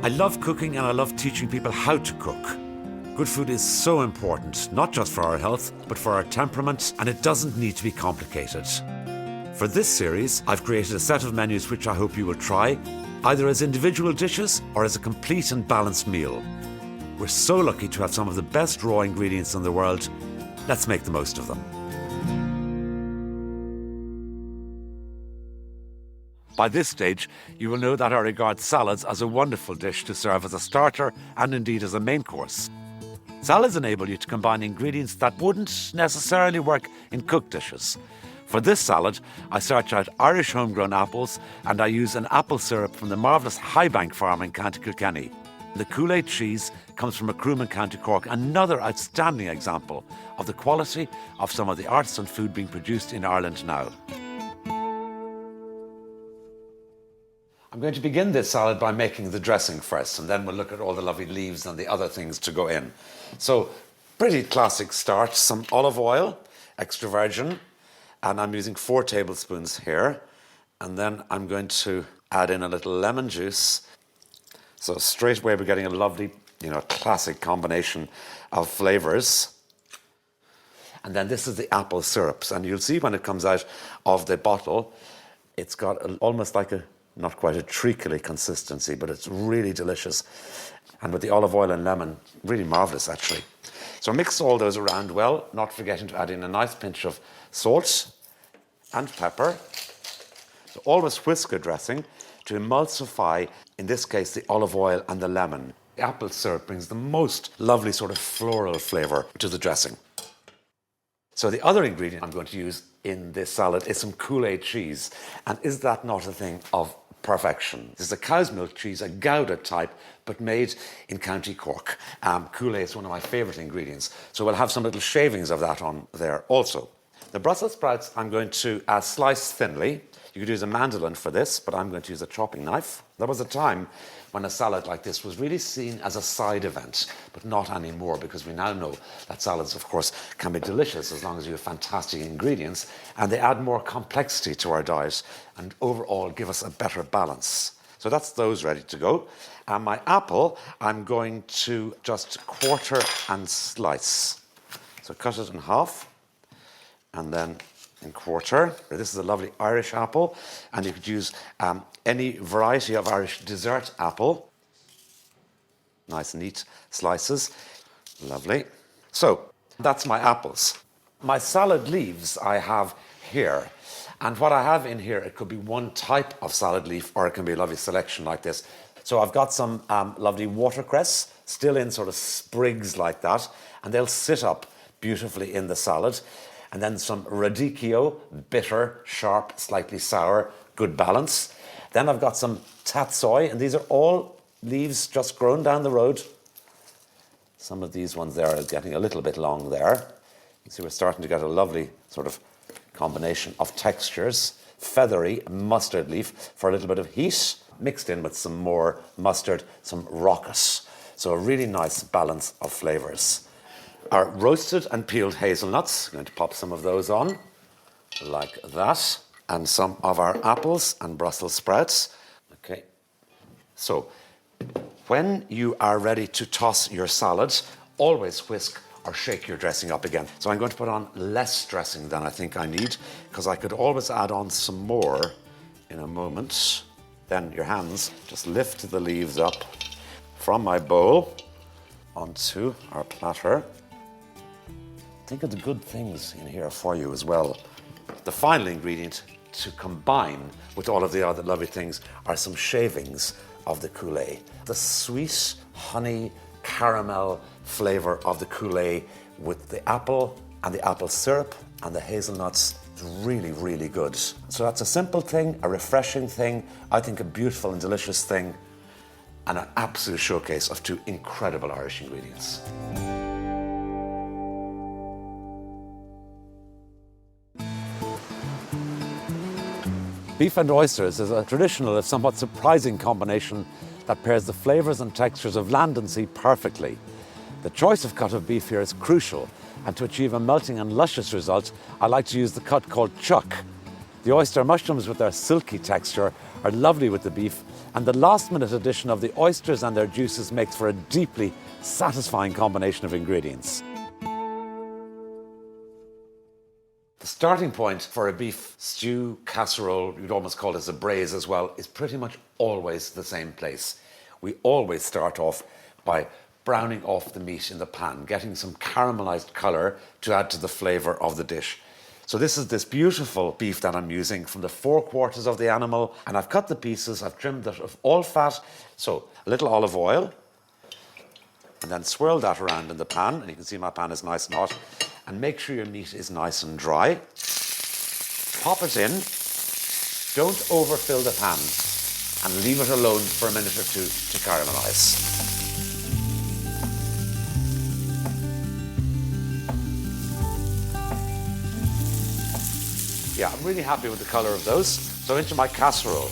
I love cooking and I love teaching people how to cook. Good food is so important, not just for our health, but for our temperament, and it doesn't need to be complicated. For this series, I've created a set of menus which I hope you will try, either as individual dishes or as a complete and balanced meal. We're so lucky to have some of the best raw ingredients in the world. Let's make the most of them. By this stage, you will know that I regard salads as a wonderful dish to serve as a starter and indeed as a main course. Salads enable you to combine ingredients that wouldn't necessarily work in cooked dishes. For this salad, I search out Irish homegrown apples and I use an apple syrup from the marvellous Highbank farm in County Kilkenny. The Kool-Aid cheese comes from Macroom in County Cork, another outstanding example of the quality of some of the artisan food being produced in Ireland now. I'm going to begin this salad by making the dressing first, and then we'll look at all the lovely leaves and the other things to go in. So, pretty classic start, some olive oil, extra virgin, and I'm using 4 tablespoons here. And then I'm going to add in a little lemon juice. So straight away we're getting a lovely, classic combination of flavours. And then this is the apple syrups, and you'll see when it comes out of the bottle, it's got almost like not quite a treacly consistency, but it's really delicious. And with the olive oil and lemon, really marvellous actually. So mix all those around well, not forgetting to add in a nice pinch of salt and pepper. So always whisk a dressing to emulsify, in this case, the olive oil and the lemon. The apple syrup brings the most lovely sort of floral flavour to the dressing. So the other ingredient I'm going to use in this salad is some Kool-Aid cheese. And is that not a thing of perfection? This is a cow's milk cheese, a Gouda type, but made in County Cork. Kool-Aid is one of my favourite ingredients. So we'll have some little shavings of that on there also. The Brussels sprouts I'm going to slice thinly. You could use a mandolin for this, but I'm going to use a chopping knife. There was a time when a salad like this was really seen as a side event, but not anymore, because we now know that salads, of course, can be delicious as long as you have fantastic ingredients, and they add more complexity to our diet and overall give us a better balance. So that's those ready to go. And my apple, I'm going to just quarter and slice. So cut it in half, and then in quarter. This is a lovely Irish apple, and you could use any variety of Irish dessert apple. Nice neat slices. Lovely. So that's my apples. My salad leaves I have here. And what I have in here, it could be one type of salad leaf, or it can be a lovely selection like this. So I've got some lovely watercress, still in sort of sprigs like that, and they'll sit up beautifully in the salad. And then some radicchio, bitter, sharp, slightly sour, good balance. Then I've got some tatsoi, and these are all leaves just grown down the road. Some of these ones there are getting a little bit long there. You see we're starting to get a lovely sort of combination of textures. Feathery mustard leaf for a little bit of heat, mixed in with some more mustard, some rocket. So a really nice balance of flavours. Our roasted and peeled hazelnuts, I'm going to pop some of those on, like that, and some of our apples and Brussels sprouts. Okay, so when you are ready to toss your salad, always whisk or shake your dressing up again. So I'm going to put on less dressing than I think I need, because I could always add on some more in a moment. Then your hands just lift the leaves up from my bowl onto our platter. Think of the good things in here for you as well. The final ingredient to combine with all of the other lovely things are some shavings of the Kool-Aid. The sweet honey caramel flavour of the Kool-Aid with the apple and the apple syrup and the hazelnuts is really, really good. So that's a simple thing, a refreshing thing, I think a beautiful and delicious thing, and an absolute showcase of 2 incredible Irish ingredients. Beef and oysters is a traditional, if somewhat surprising combination that pairs the flavours and textures of land and sea perfectly. The choice of cut of beef here is crucial, and to achieve a melting and luscious result, I like to use the cut called chuck. The oyster mushrooms with their silky texture are lovely with the beef, and the last-minute addition of the oysters and their juices makes for a deeply satisfying combination of ingredients. The starting point for a beef stew, casserole, you'd almost call this a braise as well, is pretty much always the same place. We always start off by browning off the meat in the pan, getting some caramelized colour to add to the flavour of the dish. So this is this beautiful beef that I'm using from the forequarters of the animal, and I've cut the pieces, I've trimmed it of all fat. So a little olive oil, and then swirl that around in the pan, and you can see my pan is nice and hot. And make sure your meat is nice and dry. Pop it in. Don't overfill the pan, and leave it alone for a minute or two to caramelize. Yeah, I'm really happy with the colour of those. So into my casserole.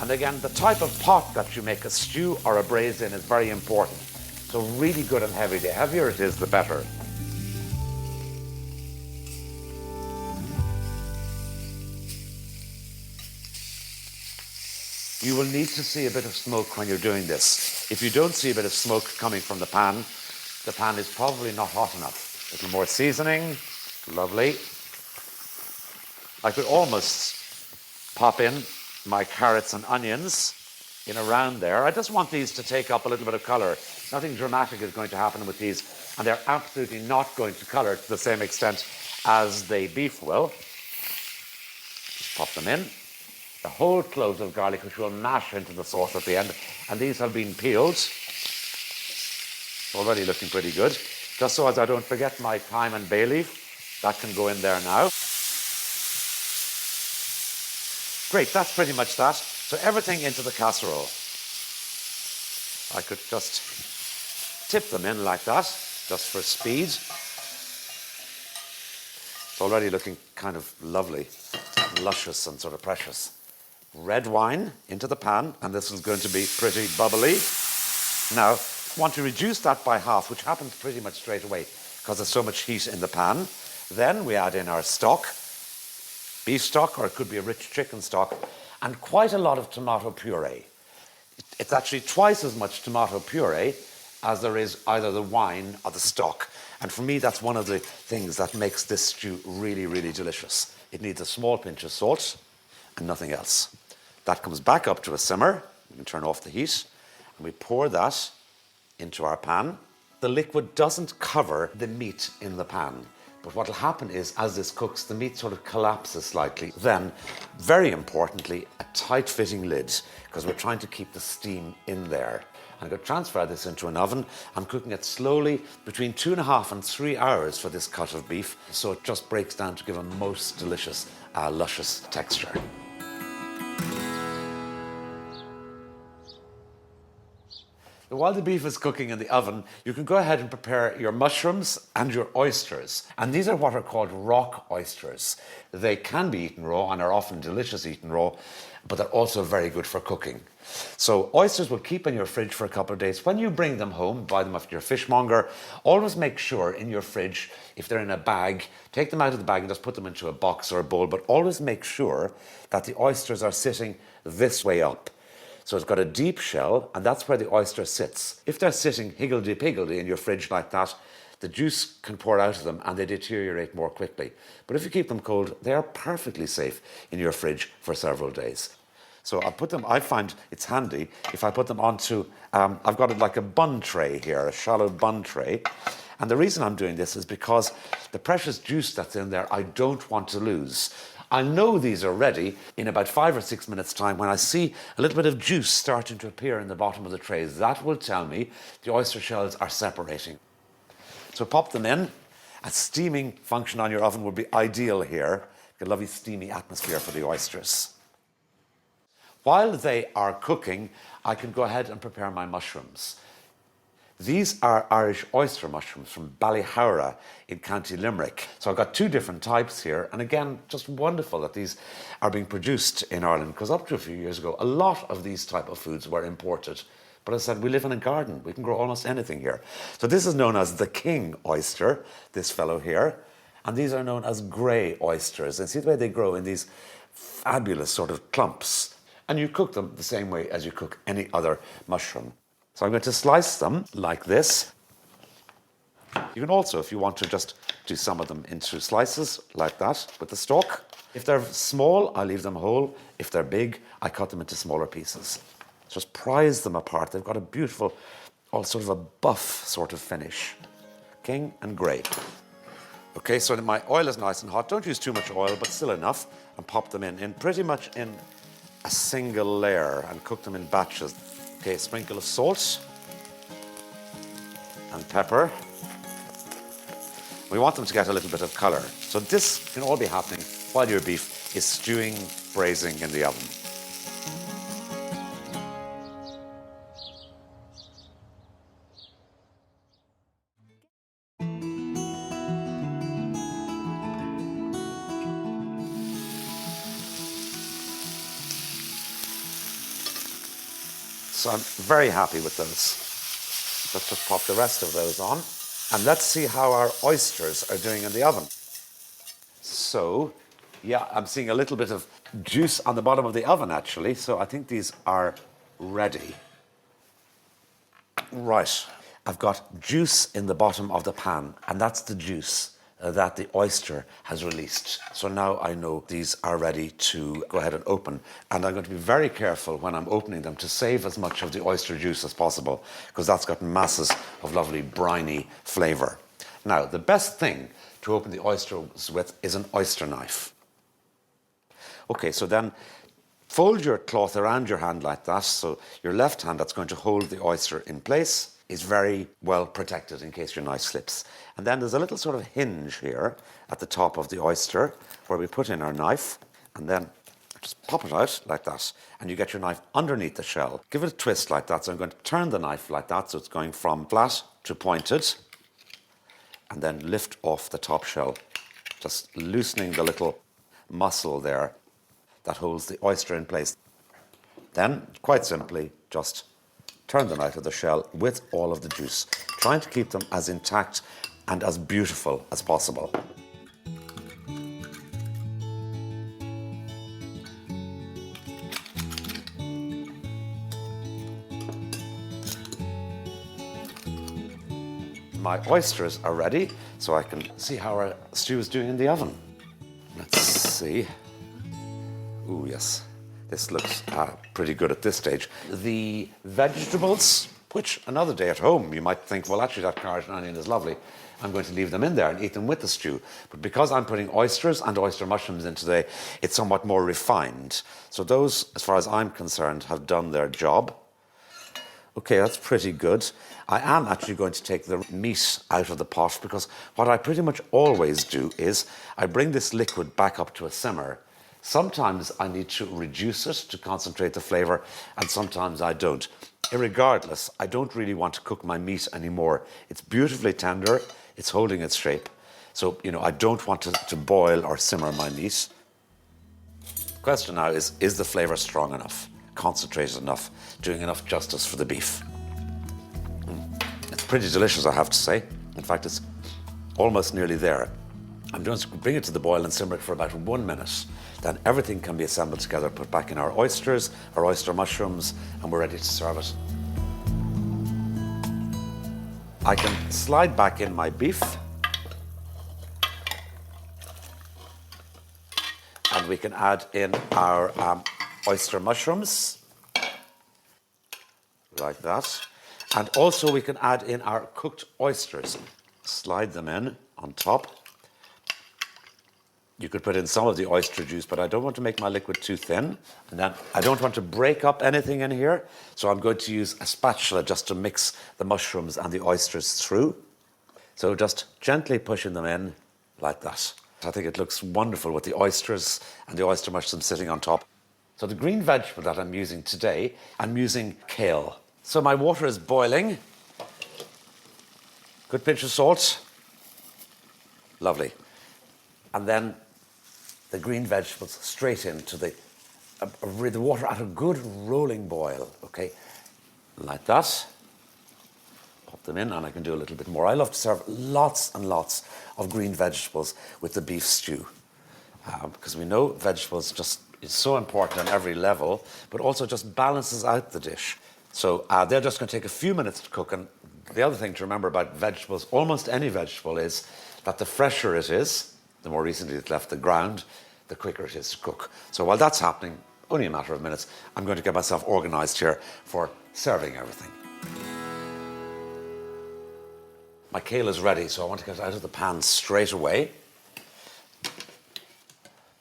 And again, the type of pot that you make a stew or a braise in is very important. So really good and heavy. The heavier it is, the better. You will need to see a bit of smoke when you're doing this. If you don't see a bit of smoke coming from the pan is probably not hot enough. A little more seasoning, lovely. I could almost pop in my carrots and onions in around there. I just want these to take up a little bit of colour. Nothing dramatic is going to happen with these, and they're absolutely not going to colour to the same extent as the beef will. Just pop them in. The whole cloves of garlic, which will mash into the sauce at the end, and these have been peeled. Already looking pretty good. Just so as I don't forget my thyme and bay leaf, that can go in there now. Great, that's pretty much that. So everything into the casserole. I could just tip them in like that, just for speed. It's already looking kind of lovely, luscious and sort of precious. Red wine into the pan, and this is going to be pretty bubbly. Now, want to reduce that by half, which happens pretty much straight away because there's so much heat in the pan. Then we add in our stock, beef stock, or it could be a rich chicken stock, and quite a lot of tomato puree. It's actually twice as much tomato puree as there is either the wine or the stock. And for me, that's one of the things that makes this stew really, really delicious. It needs a small pinch of salt and nothing else. That comes back up to a simmer. We can turn off the heat, and we pour that into our pan. The liquid doesn't cover the meat in the pan, but what will happen is, as this cooks, the meat sort of collapses slightly. Then, very importantly, a tight-fitting lid, because we're trying to keep the steam in there. I'm going to transfer this into an oven. I'm cooking it slowly between 2.5 and 3 hours for this cut of beef, so it just breaks down to give a most delicious, luscious texture. While the beef is cooking in the oven, you can go ahead and prepare your mushrooms and your oysters. And these are what are called rock oysters. They can be eaten raw and are often delicious eaten raw, but they're also very good for cooking. So oysters will keep in your fridge for a couple of days. When you bring them home, buy them off your fishmonger, always make sure in your fridge, if they're in a bag, take them out of the bag and just put them into a box or a bowl, but always make sure that the oysters are sitting this way up. So it's got a deep shell, and that's where the oyster sits. If they're sitting higgledy-piggledy in your fridge like that, the juice can pour out of them and they deteriorate more quickly. But if you keep them cold, they are perfectly safe in your fridge for several days. So I'll put them, I find it's handy if I put them onto, I've got it like a bun tray here, a shallow bun tray. And the reason I'm doing this is because the precious juice that's in there, I don't want to lose. I know these are ready in about 5 or 6 minutes' time. When I see a little bit of juice starting to appear in the bottom of the trays, that will tell me the oyster shells are separating. So pop them in. A steaming function on your oven would be ideal here. A lovely steamy atmosphere for the oysters. While they are cooking, I can go ahead and prepare my mushrooms. These are Irish oyster mushrooms from Ballymaloe in County Limerick. So I've got 2 different types here. And again, just wonderful that these are being produced in Ireland, because up to a few years ago, a lot of these type of foods were imported. But as I said, we live in a garden. We can grow almost anything here. So this is known as the king oyster, this fellow here. And these are known as grey oysters. And see the way they grow in these fabulous sort of clumps. And you cook them the same way as you cook any other mushroom. So I'm going to slice them like this. You can also, if you want to, just do some of them into slices like that with the stalk. If they're small, I leave them whole. If they're big, I cut them into smaller pieces. Just prise them apart. They've got a beautiful, all sort of a buff sort of finish. King and grey. Okay, so my oil is nice and hot. Don't use too much oil, but still enough. And pop them in pretty much in a single layer and cook them in batches. Okay, a sprinkle of salt and pepper. We want them to get a little bit of colour. So this can all be happening while your beef is stewing, braising in the oven. So I'm very happy with those. Let's just pop the rest of those on. And let's see how our oysters are doing in the oven. So, yeah, I'm seeing a little bit of juice on the bottom of the oven, actually. So I think these are ready. Right. I've got juice in the bottom of the pan, and that's the juice that the oyster has released. So now I know these are ready to go ahead and open. And I'm going to be very careful when I'm opening them to save as much of the oyster juice as possible, because that's got masses of lovely briny flavour. Now, the best thing to open the oysters with is an oyster knife. Okay, so then fold your cloth around your hand like that, so your left hand that's going to hold the oyster in place is very well protected in case your knife slips. And then there's a little sort of hinge here at the top of the oyster where we put in our knife, and then just pop it out like that, and you get your knife underneath the shell. Give it a twist like that. So I'm going to turn the knife like that, so it's going from flat to pointed, and then lift off the top shell, just loosening the little muscle there that holds the oyster in place. Then, quite simply, just turn them out of the shell with all of the juice, trying to keep them as intact and as beautiful as possible. My oysters are ready, so I can see how our stew is doing in the oven. Let's see. Ooh, yes. This looks pretty good at this stage. The vegetables, which another day at home you might think, well, actually that carrot and onion is lovely. I'm going to leave them in there and eat them with the stew. But because I'm putting oysters and oyster mushrooms in today, it's somewhat more refined. So those, as far as I'm concerned, have done their job. Okay, that's pretty good. I am actually going to take the meat out of the pot, because what I pretty much always do is I bring this liquid back up to a simmer. Sometimes I need to reduce it to concentrate the flavour, and sometimes I don't. Irregardless, I don't really want to cook my meat anymore. It's beautifully tender, it's holding its shape. So, I don't want to boil or simmer my meat. The question now is the flavour strong enough, concentrated enough, doing enough justice for the beef? It's pretty delicious, I have to say. In fact, it's almost nearly there. I'm going to bring it to the boil and simmer it for about 1 minute. Then everything can be assembled together, put back in our oysters, our oyster mushrooms, and we're ready to serve it. I can slide back in my beef. And we can add in our oyster mushrooms, like that. And also we can add in our cooked oysters. Slide them in on top. You could put in some of the oyster juice, but I don't want to make my liquid too thin. And then I don't want to break up anything in here, so I'm going to use a spatula just to mix the mushrooms and the oysters through. So just gently pushing them in like that. I think it looks wonderful with the oysters and the oyster mushrooms sitting on top. So the green vegetable that I'm using today, I'm using kale. So my water is boiling. Good pinch of salt. Lovely. And then the green vegetables straight into the water at a good rolling boil, okay? Like that. Pop them in, and I can do a little bit more. I love to serve lots and lots of green vegetables with the beef stew, because we know vegetables just, is so important on every level, but also just balances out the dish. So they're just going to take a few minutes to cook. And the other thing to remember about vegetables, almost any vegetable, is that the fresher it is, the more recently it's left the ground, the quicker it is to cook. So while that's happening, only a matter of minutes, I'm going to get myself organised here for serving everything. My kale is ready, so I want to get it out of the pan straight away.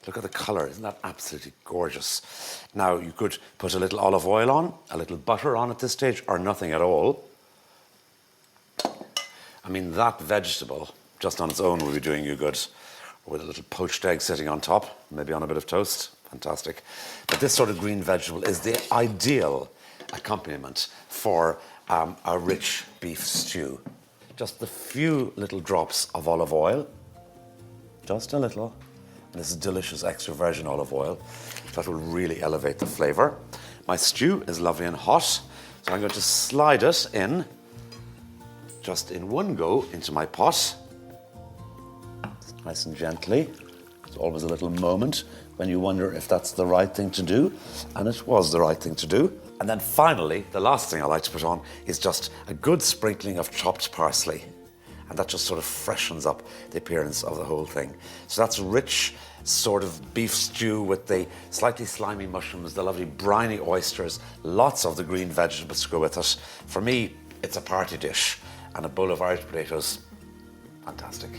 Look at the colour, isn't that absolutely gorgeous? Now, you could put a little olive oil on, a little butter on at this stage, or nothing at all. I mean, that vegetable, just on its own, will be doing you good. With a little poached egg sitting on top, maybe on a bit of toast. Fantastic. But this sort of green vegetable is the ideal accompaniment for a rich beef stew. Just a few little drops of olive oil, just a little. And this is delicious extra virgin olive oil. That will really elevate the flavour. My stew is lovely and hot, so I'm going to slide it in, just in one go, into my pot. Nice and gently. There's always a little moment when you wonder if that's the right thing to do, and it was the right thing to do. And then finally, the last thing I like to put on is just a good sprinkling of chopped parsley. And that just sort of freshens up the appearance of the whole thing. So that's rich sort of beef stew with the slightly slimy mushrooms, the lovely briny oysters, lots of the green vegetables to go with it. For me, it's a party dish, and a bowl of Irish potatoes, fantastic.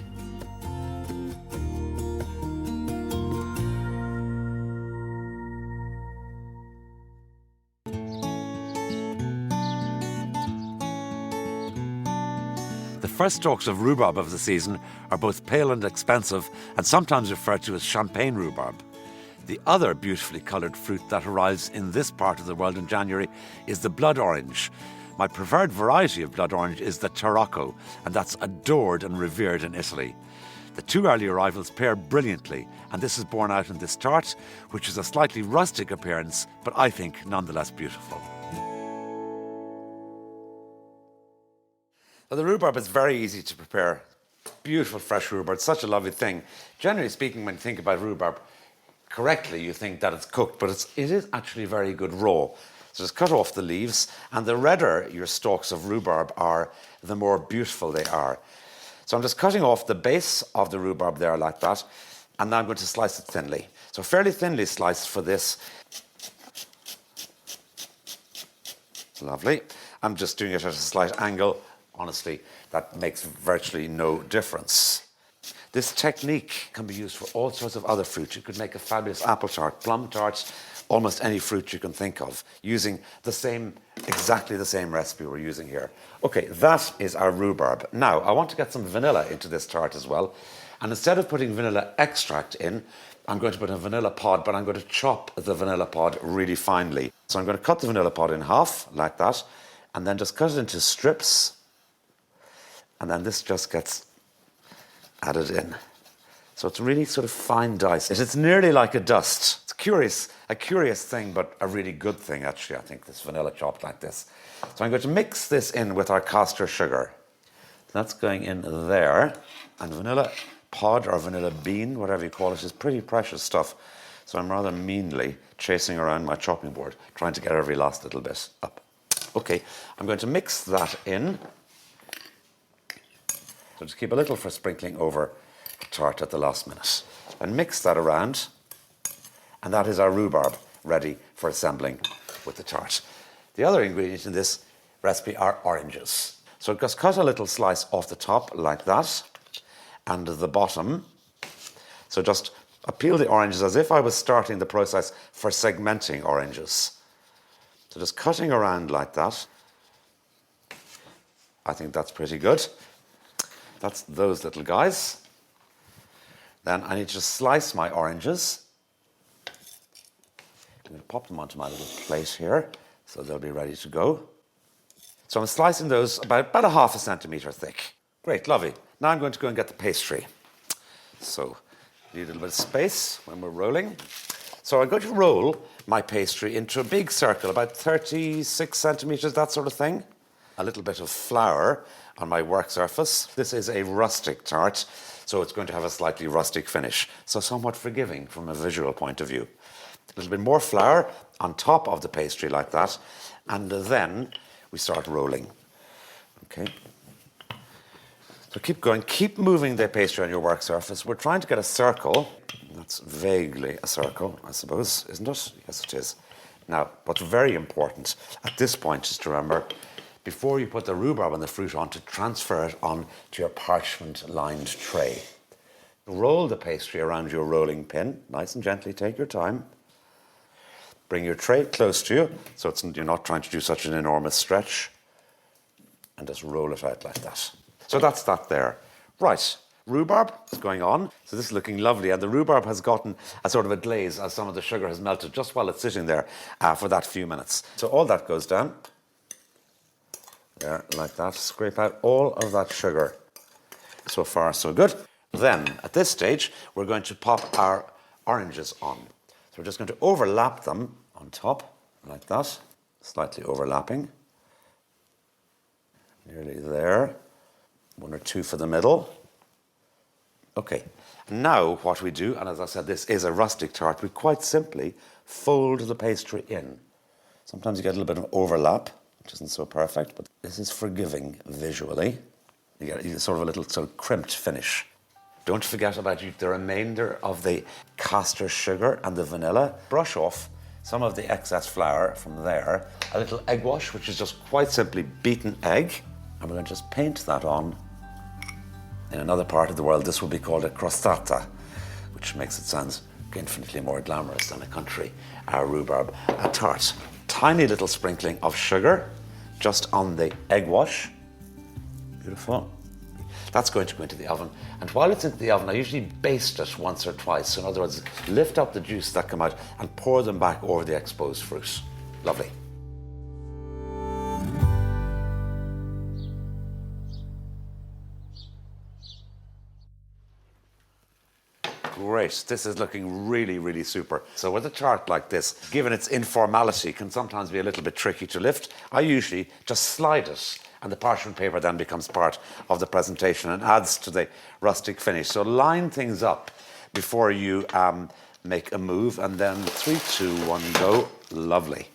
The first stalks of rhubarb of the season are both pale and expensive, and sometimes referred to as champagne rhubarb. The other beautifully coloured fruit that arrives in this part of the world in January is the blood orange. My preferred variety of blood orange is the Tarocco, and that's adored and revered in Italy. The two early arrivals pair brilliantly, and this is borne out in this tart, which is a slightly rustic appearance, but I think nonetheless beautiful. Now, the rhubarb is very easy to prepare. Beautiful fresh rhubarb, it's such a lovely thing. Generally speaking, when you think about rhubarb correctly, you think that it's cooked, but it is actually very good raw. So just cut off the leaves, and the redder your stalks of rhubarb are, the more beautiful they are. So I'm just cutting off the base of the rhubarb there like that, and now I'm going to slice it thinly. So fairly thinly sliced for this. Lovely. I'm just doing it at a slight angle. Honestly, that makes virtually no difference. This technique can be used for all sorts of other fruits. You could make a fabulous apple tart, plum tarts, almost any fruit you can think of, using exactly the same recipe we're using here. Okay, that is our rhubarb. Now, I want to get some vanilla into this tart as well. And instead of putting vanilla extract in, I'm going to put a vanilla pod, but I'm going to chop the vanilla pod really finely. So I'm going to cut the vanilla pod in half, like that, and then just cut it into strips. And then this just gets added in. So it's really sort of fine dice. It's nearly like a dust. It's a curious thing, but a really good thing, actually, I think, this vanilla chopped like this. So I'm going to mix this in with our caster sugar. So that's going in there. And vanilla pod or vanilla bean, whatever you call it, is pretty precious stuff. So I'm rather meanly chasing around my chopping board, trying to get every last little bit up. Okay, I'm going to mix that in. So just keep a little for sprinkling over the tart at the last minute. And mix that around. And that is our rhubarb ready for assembling with the tart. The other ingredients in this recipe are oranges. So just cut a little slice off the top like that. And the bottom. So just peel the oranges as if I was starting the process for segmenting oranges. So just cutting around like that. I think that's pretty good. That's those little guys. Then I need to slice my oranges. I'm going to pop them onto my little plate here, so they'll be ready to go. So I'm slicing those about a half a centimetre thick. Great, lovely. Now I'm going to go and get the pastry. So need a little bit of space when we're rolling. So I'm going to roll my pastry into a big circle, about 36 centimetres, that sort of thing. A little bit of flour on my work surface. This is a rustic tart, so it's going to have a slightly rustic finish, so somewhat forgiving from a visual point of view. A little bit more flour on top of the pastry like that, and then we start rolling. Okay. So keep going, keep moving the pastry on your work surface. We're trying to get a circle. That's vaguely a circle, I suppose, isn't it? Yes, it is. Now, what's very important at this point is to remember, before you put the rhubarb and the fruit on, to transfer it on to your parchment-lined tray. Roll the pastry around your rolling pin, nice and gently, take your time. Bring your tray close to you, so you're not trying to do such an enormous stretch, and just roll it out like that. So that's that there. Right, rhubarb is going on. So this is looking lovely, and the rhubarb has gotten a sort of a glaze as some of the sugar has melted just while it's sitting there for that few minutes. So all that goes down. There, like that. Scrape out all of that sugar. So far, so good. Then, at this stage, we're going to pop our oranges on. So we're just going to overlap them on top, like that. Slightly overlapping. Nearly there. One or two for the middle. Okay. Now what we do, and as I said, this is a rustic tart, we quite simply fold the pastry in. Sometimes you get a little bit of overlap, which isn't so perfect, but this is forgiving visually. You get sort of a little sort of crimped finish. Don't forget about the remainder of the caster sugar and the vanilla. Brush off some of the excess flour from there. A little egg wash, which is just quite simply beaten egg. And we're going to just paint that on. In another part of the world, this will be called a crostata, which makes it sound infinitely more glamorous than a country rhubarb tart. Tiny little sprinkling of sugar just on the egg wash. Beautiful. That's going to go into the oven. And while it's in the oven, I usually baste it once or twice. So in other words, lift up the juice that come out and pour them back over the exposed fruit. Lovely. Great. This is looking really, really super. So with a tart like this, given its informality, can sometimes be a little bit tricky to lift. I usually just slide it, and the parchment paper then becomes part of the presentation and adds to the rustic finish. So line things up before you make a move, and then 3, 2, 1, go. Lovely.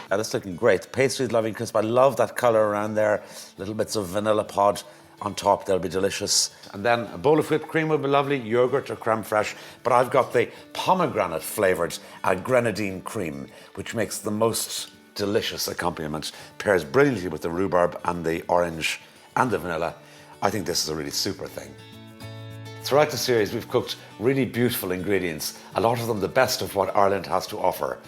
That's looking great. The pastry is lovely crisp. I love that colour around there. Little bits of vanilla pod on top, they'll be delicious. And then a bowl of whipped cream would be lovely, yogurt or creme fraiche. But I've got the pomegranate flavoured grenadine cream, which makes the most delicious accompaniment. Pairs brilliantly with the rhubarb and the orange and the vanilla. I think this is a really super thing. Throughout the series, we've cooked really beautiful ingredients, a lot of them the best of what Ireland has to offer.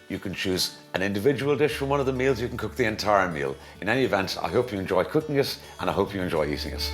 You can choose an individual dish from one of the meals, you can cook the entire meal. In any event, I hope you enjoy cooking it, and I hope you enjoy eating it.